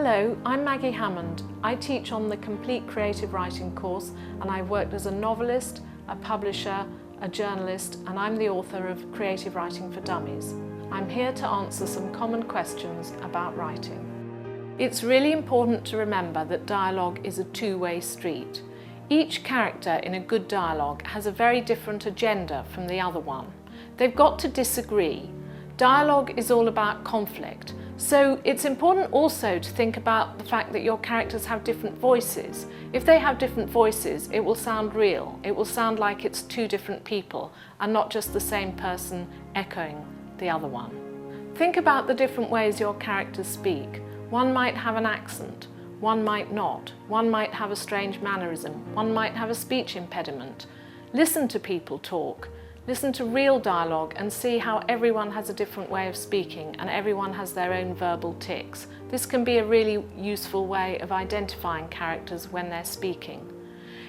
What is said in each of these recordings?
Hello, I'm Maggie Hammond. I teach on the Complete Creative Writing course, and I've worked as a novelist, a publisher, a journalist, and I'm the author of Creative Writing for Dummies. I'm here to answer some common questions about writing. It's really important to remember that dialogue is a two-way street. Each character in a good dialogue has a very different agenda from the other one. They've got to disagree. Dialogue is all about conflict. So it's important also to think about the fact that your characters have different voices. If they have different voices, it will sound real. It will sound like it's two different people and not just the same person echoing the other one. Think about the different ways your characters speak. One might have an accent, one might not. One might have a strange mannerism, one might have a speech impediment. Listen to people talk. Listen to real dialogue and see how everyone has a different way of speaking and everyone has their own verbal tics. This can be a really useful way of identifying characters when they're speaking.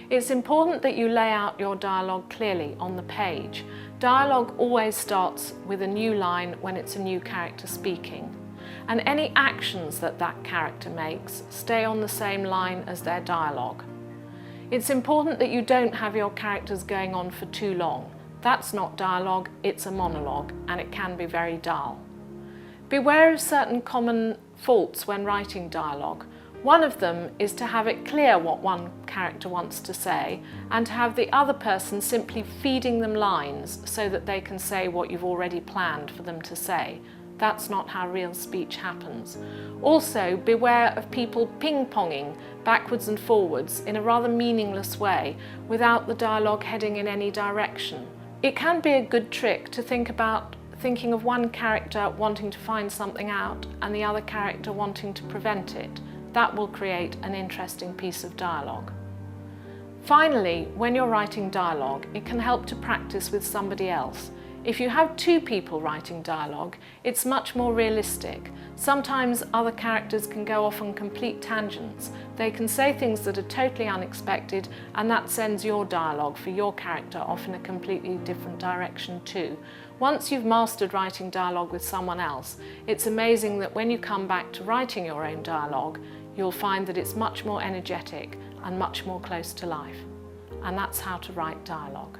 It's important that you lay out your dialogue clearly on the page. Dialogue always starts with a new line when it's a new character speaking. And any actions that that character makes stay on the same line as their dialogue. It's important that you don't have your characters going on for too long. That's not dialogue, it's a monologue, and it can be very dull. Beware of certain common faults when writing dialogue. One of them is to have it clear what one character wants to say and to have the other person simply feeding them lines so that they can say what you've already planned for them to say. That's not how real speech happens. Also, beware of people ping-ponging backwards and forwards in a rather meaningless way without the dialogue heading in any direction. It can be a good trick to thinking of one character wanting to find something out and the other character wanting to prevent it. That will create an interesting piece of dialogue. Finally, when you're writing dialogue, it can help to practice with somebody else. If you have two people writing dialogue, it's much more realistic. Sometimes other characters can go off on complete tangents. They can say things that are totally unexpected, and that sends your dialogue for your character off in a completely different direction too. Once you've mastered writing dialogue with someone else, it's amazing that when you come back to writing your own dialogue, you'll find that it's much more energetic and much more close to life. And that's how to write dialogue.